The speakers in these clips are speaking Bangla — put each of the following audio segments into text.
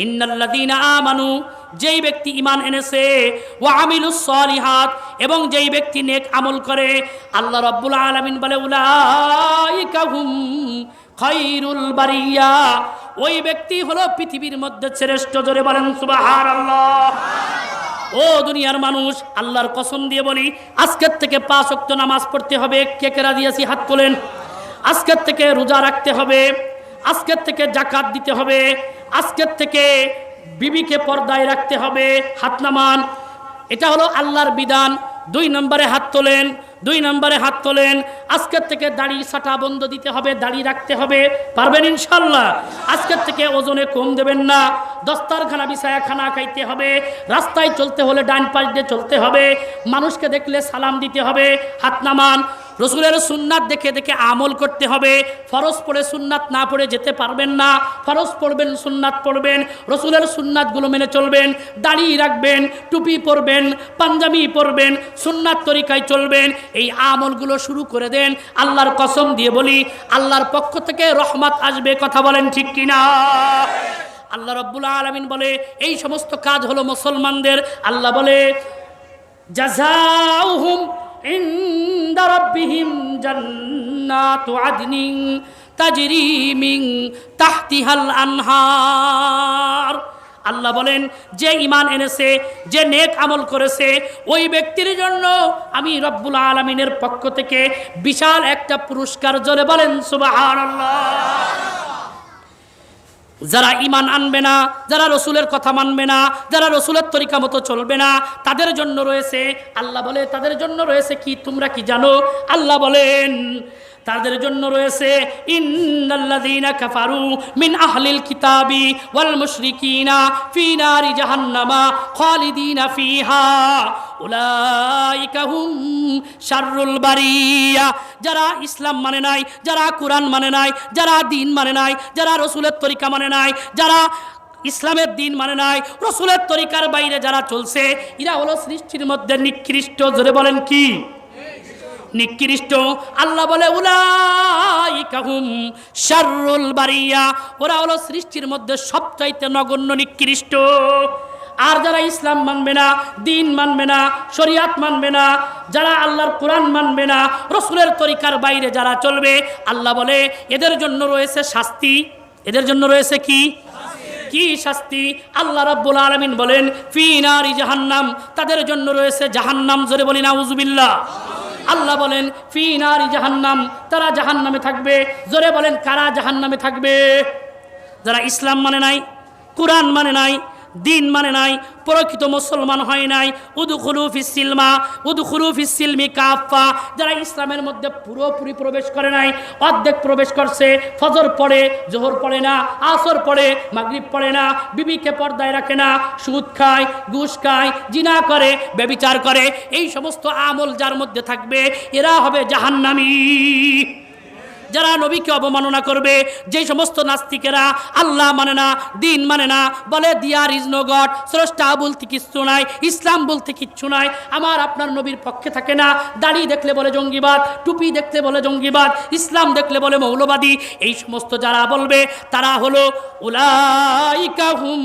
ইন্নাল্লাযীনা আমানু, যেই ব্যক্তি ঈমান এনেছে, ওয়া আমিলুস সলিহাত, এবং যেই ব্যক্তি নেক আমল করে, আল্লাহ রাব্বুল আলামিন বলে উলাইকা হুম খায়রুল বারিয়া, ওই ব্যক্তি হলো পৃথিবীর মধ্যে শ্রেষ্ঠ। জোরে বলেন সুবহানাল্লাহ। ও দুনিয়ার মানুষ, আল্লাহর কসম দিয়ে বলি, আজকের থেকে 5 ওয়াক্ত নামাজ পড়তে হবে। কে কে রাজি আছি? হাত তোলেন। আজকের থেকে রোজা রাখতে হবে, আজকের থেকে যাকাত দিতে হবে, আজকের থেকে বিবিকে পর্দায় রাখতে হবে। হাত নামান। এটা হলো আল্লাহর বিধান। 2 নম্বরে হাত তোলেন, 2 নম্বরে হাত তোলেন। আজকের থেকে দাড়ি ছাটা বন্ধ দিতে হবে, দাড়ি রাখতে হবে। পারবেন ইনশাল্লাহ? আজকের থেকে ওজনে কম দেবেন না। দস্তারখানা বিছায়া খানা খাইতে হবে। রাস্তায় চলতে হলে ডান পাশ দিয়ে চলতে হবে। মানুষকে দেখলে সালাম দিতে হবে। হাত নামান। রসুলের সুন্নাত দেখে দেখে আমল করতে হবে। ফরজ পড়ে সুন্নাত না পড়ে যেতে পারবেন না। ফরজ পড়বেন, সুন্নাত পড়বেন, রসুলের সুন্নাতগুলো মেনে চলবেন। দাড়ি রাখবেন, টুপি পরবেন, পাঞ্জাবি পরবেন, সুন্নাত তরিকায় চলবেন। এই আমলগুলো শুরু করে দেন। আল্লাহর কসম দিয়ে বলি, আল্লাহর পক্ষ থেকে রহমত আসবে। কথা বলেন ঠিক কিনা? আল্লাহ রাব্বুল আলামিন বলে, এই সমস্ত কাজ হলো মুসলমানদের। আল্লাহ বলে, জাযাউহুম ইনদা রাব্বিহিম জান্নাতু আদনিন তাজরি মিন তাহতিহাল আনহার। আল্লাহ বলেন, যে ঈমান এনেছে, যে নেক আমল করেছে, ওই ব্যক্তির জন্য আমি রব্বুল আলামিনের পক্ষ থেকে বিশাল একটা পুরস্কার। জোরে বলেন সুবহানাল্লাহ। যারা ঈমান আনবে না, যারা রসুলের কথা মানবে না, যারা রসুলের তরিকা মতো চলবে না, তাদের জন্য রয়েছে, আল্লাহ বলে তাদের জন্য রয়েছে কি? তোমরা কি জানো? আল্লাহ বলেন তাদের জন্য রয়েছে, ইন্নাল্লাযীনা কাফারু মিন আহলিল কিতাবি ওয়াল মুশরিকিনা ফি নারি জাহান্নামা খালিদিনা ফিহা উলাইকা হুম শাররুল বারিয়া। যারা ইসলাম মানে নাই, যারা কোরআন মানে নাই, যারা দ্বীন মানে নাই, যারা রসুলের তরিকা মানে নাই, যারা ইসলামের দিন মানে নাই, রসুলের তরিকার বাইরে যারা চলছে, এরা হলো সৃষ্টির মধ্যে নিকৃষ্ট। জোরে বলেন কি? নিকৃষ্ট। আল্লাহ বলে উলাইকা হুম শাররুল বারিয়া, ওরা হলো সৃষ্টির মধ্যে সবচাইতে নগণ্য নিকৃষ্ট। আর যারা ইসলাম মানবে না, দিন মানবে না, শরিয়াত মানবে না, যারা আল্লাহর কোরআন মানবে না, রসুলের তরিকার বাইরে যারা চলবে, আল্লাহ বলে এদের জন্য রয়েছে শাস্তি। এদের জন্য রয়েছে কি? কি শাস্তি? আল্লাহ রাব্বুল আলামিন বলেন, ফি নারি জাহান্নাম, তাদের জন্য রয়েছে জাহান্নাম। জোরে বলি নাউযুবিল্লাহ। আল্লাহ বলেন ফি নারি জাহান্নাম, তারা জাহান্নামে থাকবে। জোরে বলেন কারা জাহান্নামে থাকবে? যারা ইসলাম মানে নাই, কোরআন মানে নাই, দিন মানে নাই, প্রকৃত মুসলমান হয় নাই। উদখুলু ফিস সিলমি কাফা, যারা ইসলামের মধ্যে পুরোপুরি প্রবেশ করে নাই, অর্ধেক প্রবেশ করছে, ফজর পড়ে, জোহর পড়ে না, আসর পড়ে, মাগরিব পড়ে না, বিবিকে পর্দায় রাখে না, সুদ খায়, ঘুষ খায়, জিনা করে, ব্যভিচার করে, এই সমস্ত আমল যার মধ্যে থাকবে, এরা হবে জাহান্নামী। যারা নবীকে অবমাননা করবে, যে সমস্ত নাস্তিকেরা আল্লাহ মানে না, দিন মানে না, বলে দিয়ার ইজ নো গড, স্রষ্টা বলতে কিচ্ছু নাই, ইসলাম বলতে কিচ্ছু নাই, আমার আপনার নবীর পক্ষে থাকে না, দাড়ি দেখলে বলে জঙ্গিবাদ, টুপি দেখলে বলে জঙ্গিবাদ, ইসলাম দেখলে বলে মৌলবাদী, এই সমস্ত যারা বলবে তারা হলো উলাইকা হুম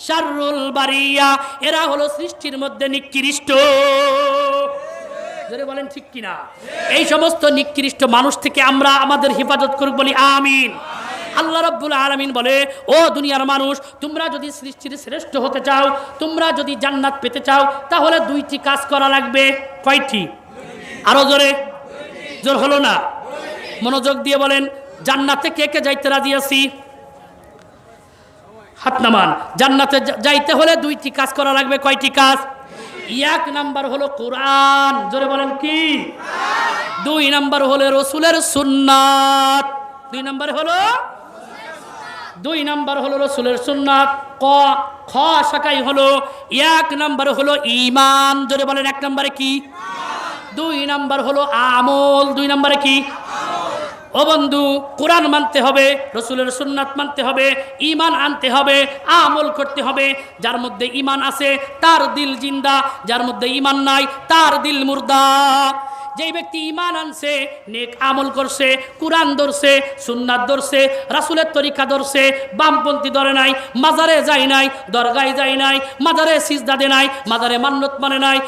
শাররুল বারিয়া, এরা হলো সৃষ্টির মধ্যে নিকৃষ্ট। বলেন ঠিক কিনা? এই সমস্ত নিকৃষ্ট মানুষ থেকে আমরা আমাদের হেফাজত করব, বলি আমিন। আল্লাহ রাব্বুল আলামিন বলে, ও দুনিয়ার মানুষ, তোমরা যদি সৃষ্টির শ্রেষ্ঠ হতে চাও, তোমরা যদি জান্নাত পেতে চাও, তাহলে 2টি কাজ করা লাগবে। কয়টি? আরো জোরে। জোর হলো না? মনোযোগ দিয়ে বলেন, জান্নাতে কে কে যাইতে রাজি আছি? হাত নামান। জান্নাতে যাইতে হলে 2টি কাজ করা লাগবে। কয়টি কাজ? 1 নাম্বার হলো কোরআন। জোরে বলেন কি? 2 নাম্বার হলো রসুলের সুন্নাত। 2 নাম্বার হলো রসুলের সুন্নাত। খ শাখাই হলো 1 নাম্বার হলো ঈমান। জোরে বলেন 1 নাম্বারে কি? 2 নাম্বার হলো আমল। 2 নাম্বারে কি? ও বন্ধু, কোরআন মানতে হবে, রসুলের সুন্নাত মানতে হবে, ঈমান আনতে হবে, আমল করতে হবে। যার মধ্যে ঈমান আছে তার দিল জিন্দা, যার মধ্যে ঈমান নাই তার দিল মুর্দা। যেই ব্যক্তি ঈমান আনছে, নেক আমল করছে, কুরআন ধরছে, সুন্নাত ধরছে, রাসূলের তরিকা ধরছে, বামপন্থী ধরে নাই, মাজারে যায় নাই, দরগায় যায় নাই, মাজারে সিজদা দেয় নাই, মাজারে মান্নত মানে নাই,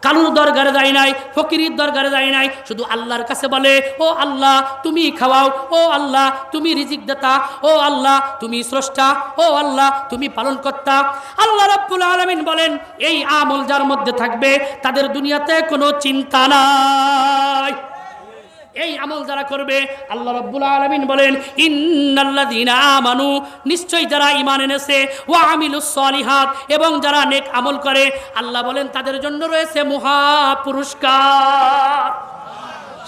কালুর দরগারে যায় নাই, ফকিরের দরগারে যায় নাই, শুধু আল্লাহর কাছে বলে, ও আল্লাহ তুমি খাওয়াও, ও আল্লাহ তুমি রিজিক দাতা, ও আল্লাহ তুমি স্রষ্টা, ও আল্লাহ তুমি পালনকর্তা। আল্লাহ রাব্বুল আলামিন বলেন এই আমল যার মধ্যে থাকবে তাদের দুনিয়াতে কোনো চিন্তা নাই। এই আমল যারা করবে আল্লাহ রাব্বুল আলামিন বলেন ইন্নাল্লাযীনা আমানু, নিশ্চয়ই যারা ঈমান এনেছে, ওয়া আমিলুস সলিহাত, এবং যারা নেক আমল করে, আল্লাহ বলেন তাদের জন্য রয়েছে মহা পুরস্কার।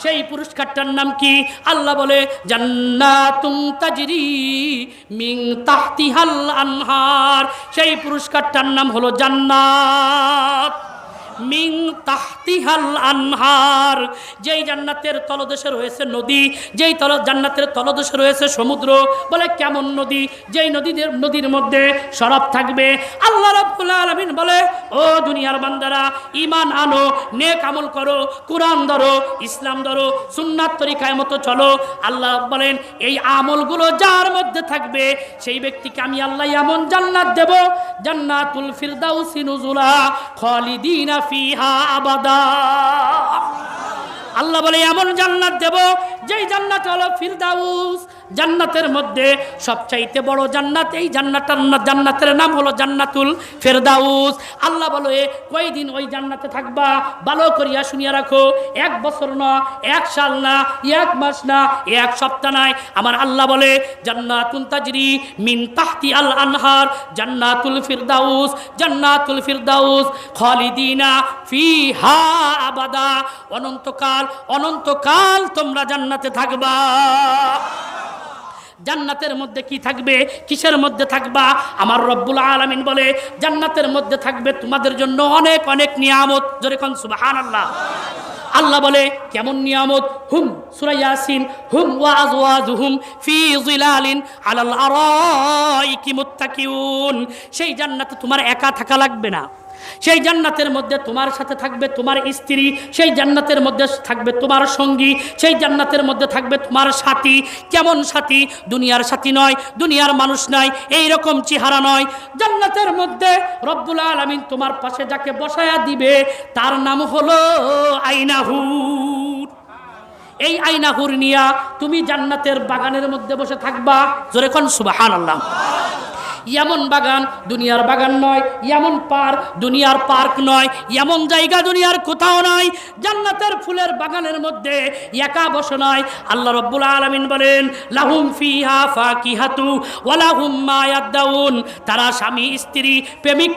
সেই পুরস্কারটার নাম কি? আল্লাহ বলে জান্নাতুন তাজরি মিন তাহতিহাল আনহার। সেই পুরস্কারটার নাম হলো জান্নাত মিন তাহতিহাল আনহার। যেই জান্নাতের তলদেশে রয়েছে নদী, যেই জান্নাতের তলদেশে রয়েছে সমুদ্র। বলে কেমন নদী? যেই নদীর মধ্যে শরাব থাকবে। আল্লাহ রাব্বুল আলামিন বলে ও দুনিয়ার বান্দারা, ঈমান আনো, নেক আমল করো, কুরআন ধরো, ইসলাম ধরো, সুন্নাত তরিকায় মতো চলো। আল্লাহ বলেন এই আমলগুলো যার মধ্যে থাকবে সেই ব্যক্তিকে আমি আল্লাহ এমন জান্নাত দেব, জান্নাতুল ফিরদাউসি নুজুলা খালিদিনা ফিহা আবাদা। আল্লাহ বলে এমন জান্নাত দেব যেই জান্নাত হলো ফিরদাউস। জান্নাতের মধ্যে সবচাইতে বড় জান্নাত, এই জান্নাতের নাম হলো জান্নাতুল ফিরদাউস। আল্লাহ বলে কয়দিন ওই জান্নাতে থাকবা ভালো করিয়া শুনিয়া রাখো। 1 বছর না, 1 সাল না, 1 মাস না, 1 সপ্তাহ নাই। আমার আল্লাহ বলে জান্নাতুন তাজরি মিন তাহতি আল আনহার, জান্নাতুল ফিরদাউস, জান্নাতুল ফিরদাউস খালিদিনা ফিহা আবাদা। অনন্তকাল, অনন্তকাল তোমরা জান্নাতে থাকবা। জান্নাতের মধ্যে কি থাকবে? কিসের মধ্যে থাকবা? আমার রব্বুল আলামিন বলে জান্নাতের মধ্যে থাকবে তোমাদের জন্য অনেক অনেক নিয়ামত। জোরে কোন সুবহানাল্লাহ। আল্লাহ বলে কেমন নিয়ামত? হুম, সূরা ইয়াসিন, হুম ওয়া আজওয়াজুহুম ফি যিলালিন আলাল আরাইকি মুত্তাকিউন। সেই জান্নাতে তোমার একা থাকা লাগবে না। সেই জান্নাতের মধ্যে তোমার সাথে থাকবে তোমার স্ত্রী, সেই জান্নাতের মধ্যে থাকবে তোমার সঙ্গী, সেই জান্নাতের মধ্যে থাকবে তোমার সাথী। কেমন সাথী? দুনিয়ার সাথী নয়, দুনিয়ার মানুষ নয়, এই রকম চেহারা নয়। জান্নাতের মধ্যে রব্বুল আলামিন তোমার পাশে যাকে বসায়া দিবে তার নাম হলো আইনাহুর। এই আইনাহুর নিয়া তুমি জান্নাতের বাগানের মধ্যে বসে থাকবা। জোরে কোন সুবহানাল্লাহ। এমন বাগান দুনিয়ার বাগান নয়, এমন পার্ক দুনিয়ার পার্ক নয়, এমন জায়গা দুনিয়ার কোথাও নয়। জান্নাতের ফুলের বাগানের মধ্যে একা বসে নয়। আল্লাহ রাব্বুল আলামিন বলেন লাহুম ফিহা ফাকিহাতু ওয়া লাহুম মা ইয়াদাউন। তারা স্বামী স্ত্রী, প্রেমিক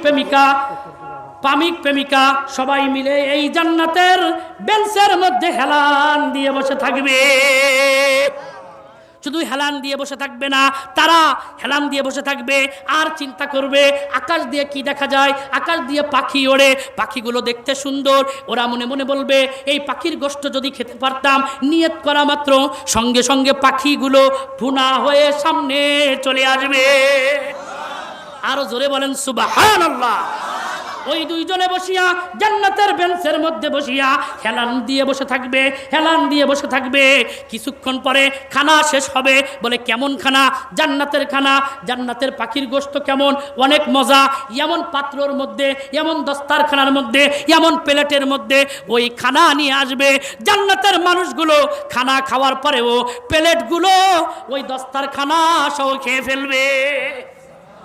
প্রেমিকা সবাই মিলে এই জান্নাতের বেঞ্চের মধ্যে হেলান দিয়ে বসে থাকবে। শুধু হেলান দিয়ে বসে থাকবে না, তারা হেলান দিয়ে বসে থাকবে আর চিন্তা করবে আকাশ দিয়ে কি দেখা যায়। আকাশ দিয়ে পাখি ওড়ে, পাখিগুলো দেখতে সুন্দর। ওরা মনে মনে বলবে এই পাখির গোশত যদি খেতে পারতাম। নিয়ত করা মাত্র সঙ্গে সঙ্গে পাখিগুলো ভুনা হয়ে সামনে চলে আসবে। আরো জোরে বলেন সুবহানাল্লাহ। ওই দুইজনে বসিয়া জান্নাতের বেঞ্চের মধ্যে বসিয়া হেলান দিয়ে বসে থাকবে, হেলান দিয়ে বসে থাকবে। কিছুক্ষণ পরে খানা শেষ হবে। বলে কেমন খানা? জান্নাতের খানা। জান্নাতের পাখির গোশত কেমন? অনেক মজা। এমন পাত্রর মধ্যে, এমন দস্তারখানার মধ্যে, এমন প্লেটের মধ্যে ওই খানা নিয়ে আসবে। জান্নাতের মানুষগুলো খানা খাওয়ার পরেও প্লেটগুলো ওই দস্তারখানা সহ খেয়ে ফেলবে।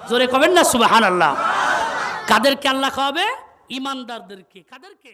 জোরে কবেন না সুবহানাল্লাহ। কাদেরকে আল্লাহ খাওয়াবে? ঈমানদারদেরকে। কাদেরকে?